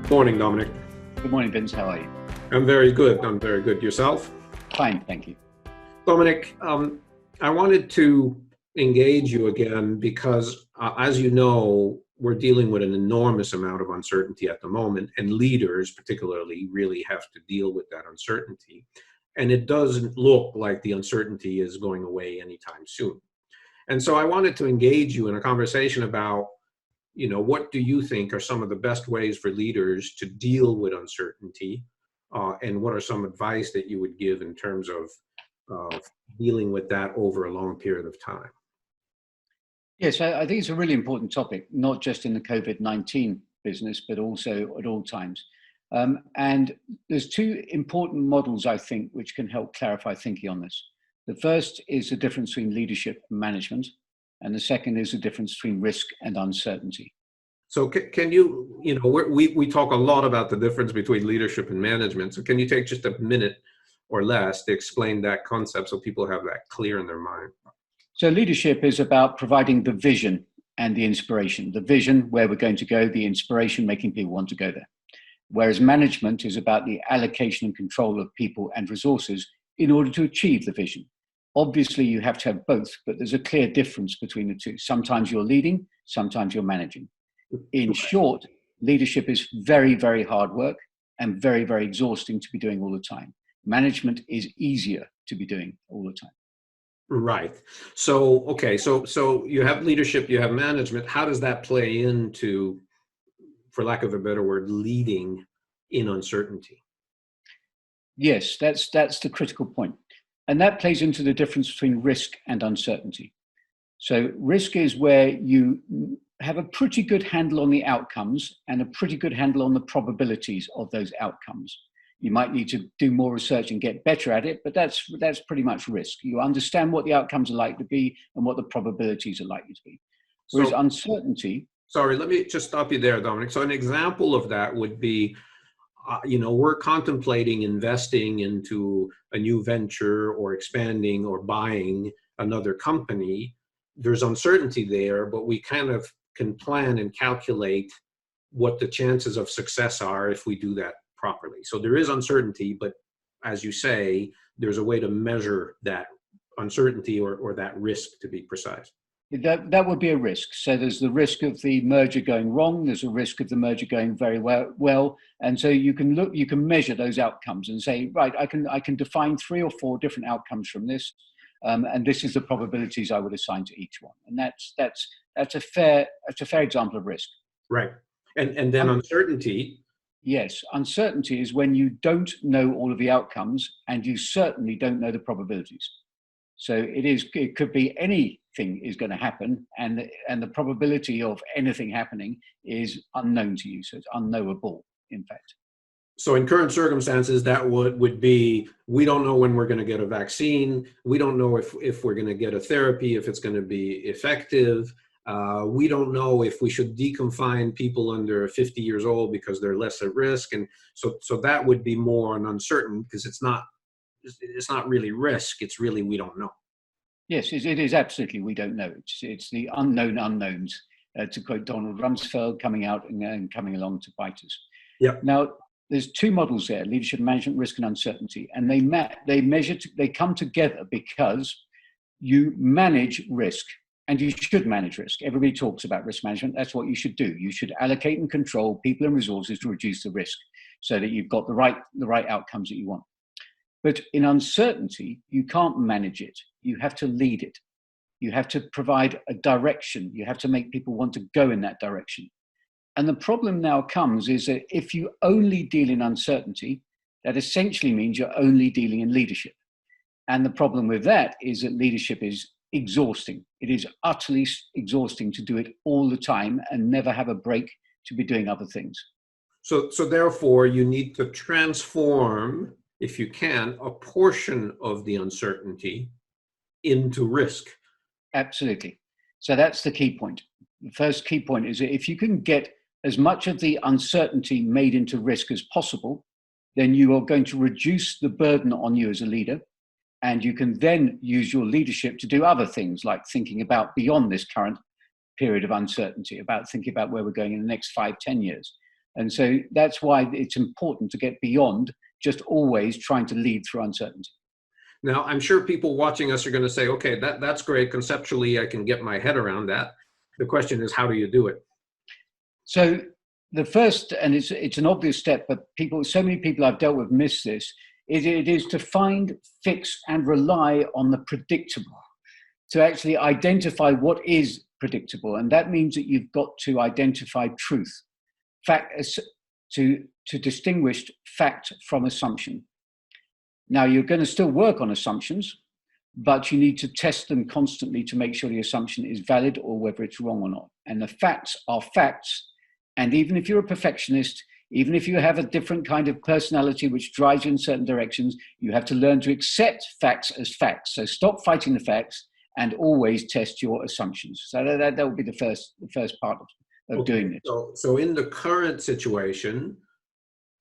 Morning, Dominic. Good morning, Vince. How are you? I'm very good. I'm very good. Yourself? Fine, thank you. Dominic, I wanted to engage you again because, as you know, we're dealing with an enormous amount of uncertainty at the moment, and leaders particularly really have to deal with that uncertainty. And it doesn't look like the uncertainty is going away anytime soon. And so I wanted to engage you in a conversation about, what do you think are some of the best ways for leaders to deal with uncertainty? And what are some advice that you would give in terms of dealing with that over a long period of time? Yes, I think it's a really important topic, not just in the COVID-19 business, but also at all times. And there's two important models, I think, which can help clarify thinking on this. The first is the difference between leadership and management, and the second is the difference between risk and uncertainty. So can you, we talk a lot about the difference between leadership and management. So can you take just a minute or less to explain that concept so people have that clear in their mind? So leadership is about providing the vision and the inspiration. The vision, where we're going to go, the inspiration, making people want to go there. Whereas management is about the allocation and control of people and resources in order to achieve the vision. Obviously, you have to have both, but there's a clear difference between the two. Sometimes you're leading, sometimes you're managing. In short, leadership is very, very hard work and very, very exhausting to be doing all the time. Management is easier to be doing all the time. Right. So, okay. So you have leadership, you have management. How does that play into, for lack of a better word, leading in uncertainty? Yes, that's the critical point. And that plays into the difference between risk and uncertainty. So risk is where you have a pretty good handle on the outcomes and a pretty good handle on the probabilities of those outcomes. You might need to do more research and get better at it, but that's pretty much risk. You understand what the outcomes are likely to be and what the probabilities are likely to be. Whereas uncertainty... Sorry, let me just stop you there, Dominic. So an example of that would be, we're contemplating investing into a new venture or expanding or buying another company. There's uncertainty there, but we kind of can plan and calculate what the chances of success are if we do that properly. So there is uncertainty, but as you say, there's a way to measure that uncertainty or that risk, to be precise. That would be a risk. So there's the risk of the merger going wrong. There's a risk of the merger going very well. And so you can measure those outcomes and say, right, I can define 3 or 4 different outcomes from this. And this is the probabilities I would assign to each one. And that's a fair example of risk. Right. And then uncertainty. Yes. Uncertainty is when you don't know all of the outcomes and you certainly don't know the probabilities. So it could be anything is going to happen, and the probability of anything happening is unknown to you. So it's unknowable, in fact. So in current circumstances, that would be, we don't know when we're going to get a vaccine. We don't know if we're going to get a therapy, if it's going to be effective. We don't know if we should deconfine people under 50 years old because they're less at risk. And so that would be more an uncertain, because it's not really risk. It's really, we don't know. Yes, it is absolutely, we don't know. It's the unknown unknowns, to quote Donald Rumsfeld, coming out and coming along to bite us. Yeah. Now, there's 2 models there: leadership, management, risk, and uncertainty. And they come together because you manage risk, and you should manage risk. Everybody talks about risk management. That's what you should do. You should allocate and control people and resources to reduce the risk so that you've got the right outcomes that you want. But in uncertainty, you can't manage it. You have to lead it. You have to provide a direction. You have to make people want to go in that direction. And the problem now comes is that if you only deal in uncertainty, that essentially means you're only dealing in leadership. And the problem with that is that leadership is exhausting. It is utterly exhausting to do it all the time and never have a break to be doing other things. So therefore, you need to transform, if you can, a portion of the uncertainty into risk. Absolutely. So that's the key point. The first key point is that if you can get as much of the uncertainty made into risk as possible, then you are going to reduce the burden on you as a leader. And you can then use your leadership to do other things, like thinking about beyond this current period of uncertainty, about thinking about where we're going in the next 5-10 years. And so that's why it's important to get beyond just always trying to lead through uncertainty. Now, I'm sure people watching us are going to say, okay, that's great. Conceptually, I can get my head around that. The question is, how do you do it? So the first, and it's an obvious step, but so many people I've dealt with miss this, it is to find, fix, and rely on the predictable, to actually identify what is predictable. And that means that you've got to identify truth, to distinguish fact from assumption. Now, you're going to still work on assumptions, but you need to test them constantly to make sure the assumption is valid or whether it's wrong or not. And the facts are facts. And even if you're a perfectionist, even if you have a different kind of personality which drives you in certain directions, you have to learn to accept facts as facts. So stop fighting the facts and always test your assumptions. So that will be the first part of doing it. So in the current situation,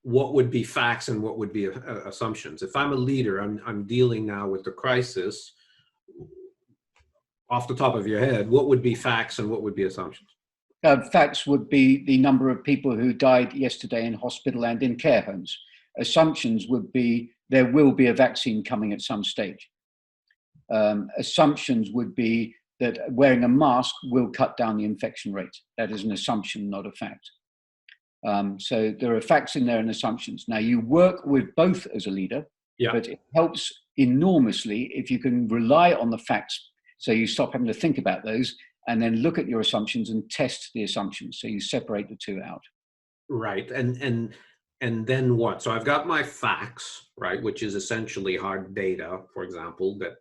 what would be facts and what would be assumptions? If I'm a leader, I'm dealing now with the crisis. Off the top of your head, what would be facts and what would be assumptions? Facts would be the number of people who died yesterday in hospital and in care homes. Assumptions would be there will be a vaccine coming at some stage. Assumptions would be that wearing a mask will cut down the infection rate. That is an assumption, not a fact. So there are facts in there and assumptions. Now, you work with both as a leader, but it helps enormously if you can rely on the facts. So you stop having to think about those and then look at your assumptions and test the assumptions. So you separate the two out. Right. And then what? So I've got my facts, right, which is essentially hard data, for example, that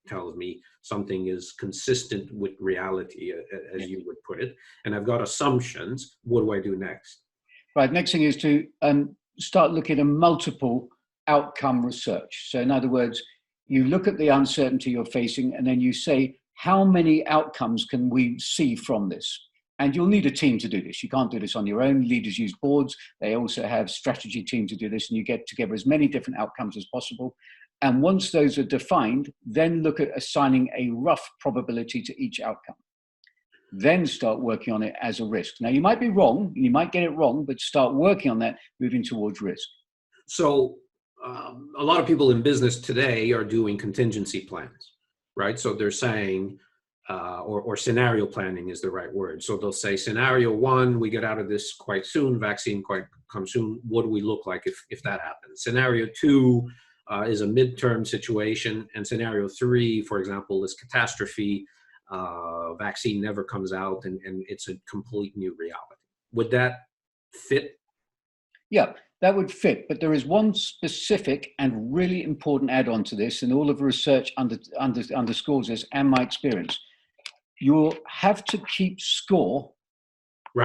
tells me something is consistent with reality, as you would put it. And I've got assumptions. What do I do next? Right. Next thing is to start looking at multiple outcome research. So in other words, you look at the uncertainty you're facing and then you say, how many outcomes can we see from this? And you'll need a team to do this. You can't do this on your own. Leaders use boards. They also have strategy teams to do this, and you get together as many different outcomes as possible. And once those are defined, then look at assigning a rough probability to each outcome. Then start working on it as a risk. Now, you might be wrong, you might get it wrong, but start working on that, moving towards risk. So a lot of people in business today are doing contingency plans, right? So they're saying, or scenario planning is the right word. So they'll say scenario 1, we get out of this quite soon, vaccine quite come soon. What do we look like if that happens? Scenario 2 is a midterm situation. And scenario 3, for example, is catastrophe. Vaccine never comes out and it's a complete new reality. Would that fit? Yeah, that would fit. But there is one specific and really important add-on to this, and all of the research underscores this and my experience. You'll have to keep score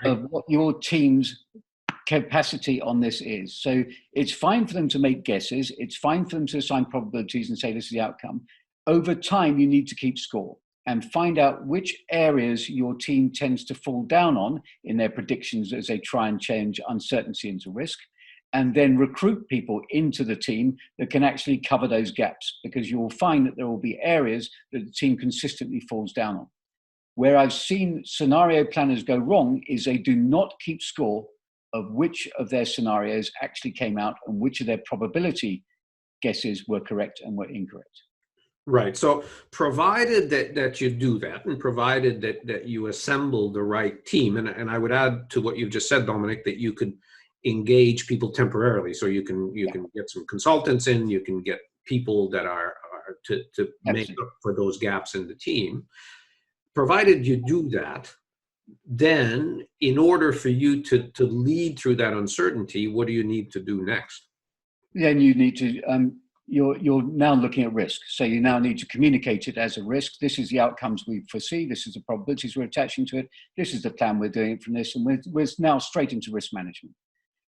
of what your team's capacity on this is. So it's fine for them to make guesses. It's fine for them to assign probabilities and say this is the outcome. Over time, you need to keep score and find out which areas your team tends to fall down on in their predictions as they try and change uncertainty into risk, and then recruit people into the team that can actually cover those gaps, because you'll find that there will be areas that the team consistently falls down on. Where I've seen scenario planners go wrong is they do not keep score of which of their scenarios actually came out and which of their probability guesses were correct and were incorrect. Right. So provided that you do that, and provided that you assemble the right team, and I would add to what you've just said, Dominic, that you could engage people temporarily. So you can get some consultants in, you can get people that are to make up for those gaps in the team. Provided you do that, then in order for you to lead through that uncertainty, what do you need to do next? Then you need to, you're now looking at risk. So you now need to communicate it as a risk. This is the outcomes we foresee. This is the probabilities we're attaching to it. This is the plan we're doing from this. And we're now straight into risk management.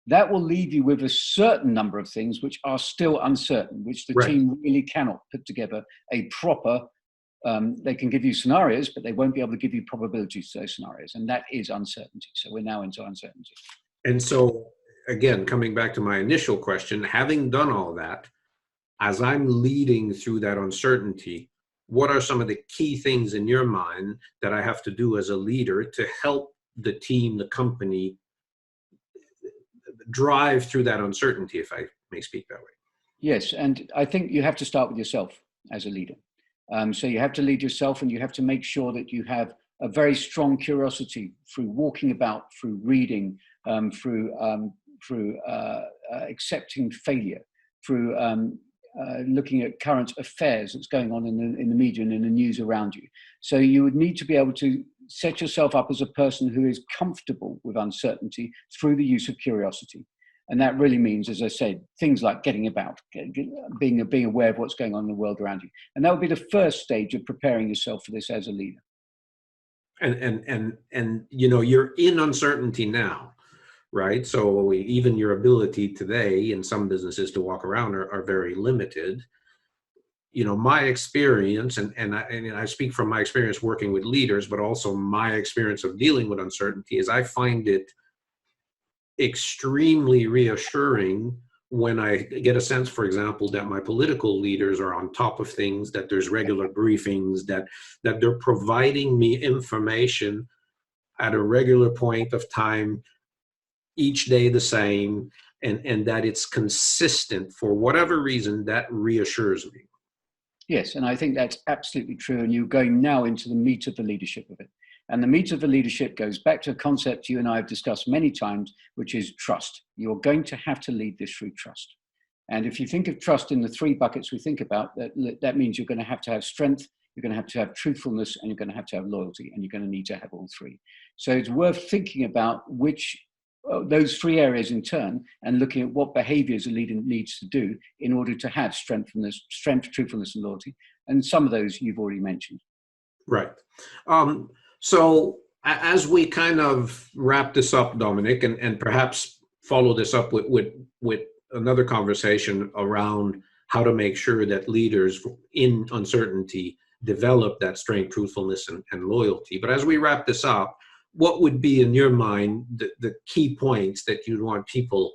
That will leave you with a certain number of things which are still uncertain, which the team really cannot put together a proper, they can give you scenarios, but they won't be able to give you probabilities to those scenarios. And that is uncertainty. So we're now into uncertainty. And so, again, coming back to my initial question, having done all that, as I'm leading through that uncertainty, what are some of the key things in your mind that I have to do as a leader to help the team, the company, drive through that uncertainty, if I may speak that way. Yes, and I think you have to start with yourself as a leader. So you have to lead yourself, and you have to make sure that you have a very strong curiosity through walking about, through reading, through accepting failure, through looking at current affairs that's going on in the media and in the news around you. So you would need to be able to set yourself up as a person who is comfortable with uncertainty through the use of curiosity. And that really means, as I said, things like getting about, being aware of what's going on in the world around you. And that would be the first stage of preparing yourself for this as a leader. And you know, you're in uncertainty now, right? So even your ability today in some businesses to walk around are very limited. You know, my experience, and I speak from my experience working with leaders, but also my experience of dealing with uncertainty, is I find it extremely reassuring when I get a sense, for example, that my political leaders are on top of things, that there's regular briefings, that they're providing me information at a regular point of time, each day the same, and that it's consistent. For whatever reason, that reassures me. Yes, and I think that's absolutely true. And you're going now into the meat of the leadership of it. And the meat of the leadership goes back to a concept you and I have discussed many times, which is trust. You're going to have to lead this through trust. And if you think of trust in the three buckets we think about, that means you're going to have strength, you're going to have truthfulness, and you're going to have loyalty, and you're going to need to have all three. So it's worth thinking about which those three areas in turn, and looking at what behaviors a leader needs to do in order to have strength, truthfulness, and loyalty. And some of those you've already mentioned. Right. So as we kind of wrap this up, Dominic, and perhaps follow this up with another conversation around how to make sure that leaders in uncertainty develop that strength, truthfulness, and loyalty. But as we wrap this up, what would be in your mind the key points that you'd want people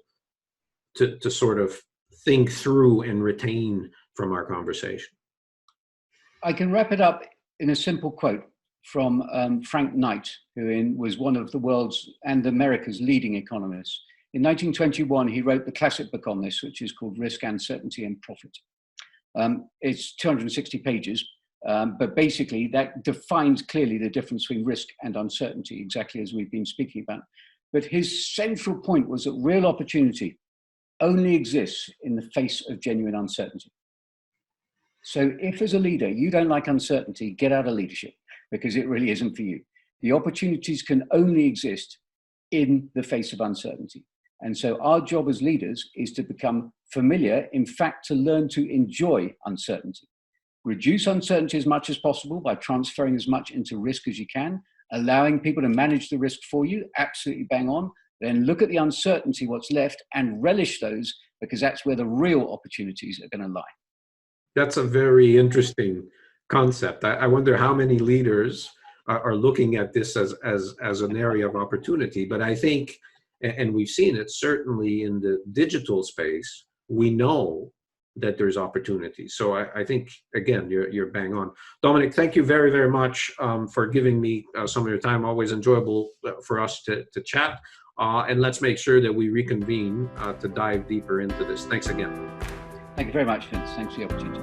to sort of think through and retain from our conversation? I can wrap it up in a simple quote from Frank Knight, who was one of the world's and America's leading economists. In 1921, he wrote the classic book on this, which is called Risk, Uncertainty, and Profit. It's 260 pages, but basically that defines clearly the difference between risk and uncertainty, exactly as we've been speaking about. But his central point was that real opportunity only exists in the face of genuine uncertainty. So if as a leader you don't like uncertainty, get out of leadership, because it really isn't for you. The opportunities can only exist in the face of uncertainty. And so our job as leaders is to become familiar, in fact, to learn to enjoy uncertainty. Reduce uncertainty as much as possible by transferring as much into risk as you can, allowing people to manage the risk for you, absolutely bang on. Then look at the uncertainty, what's left, and relish those, because that's where the real opportunities are going to lie. That's a very interesting concept. I wonder how many leaders are looking at this as an area of opportunity. But I think, and we've seen it certainly in the digital space, we know that there's opportunity. So I think, again, you're bang on. Dominic, thank you very, very much for giving me some of your time. Always enjoyable for us to chat. And let's make sure that we reconvene to dive deeper into this. Thanks again. Thank you very much, Vince. Thanks for the opportunity.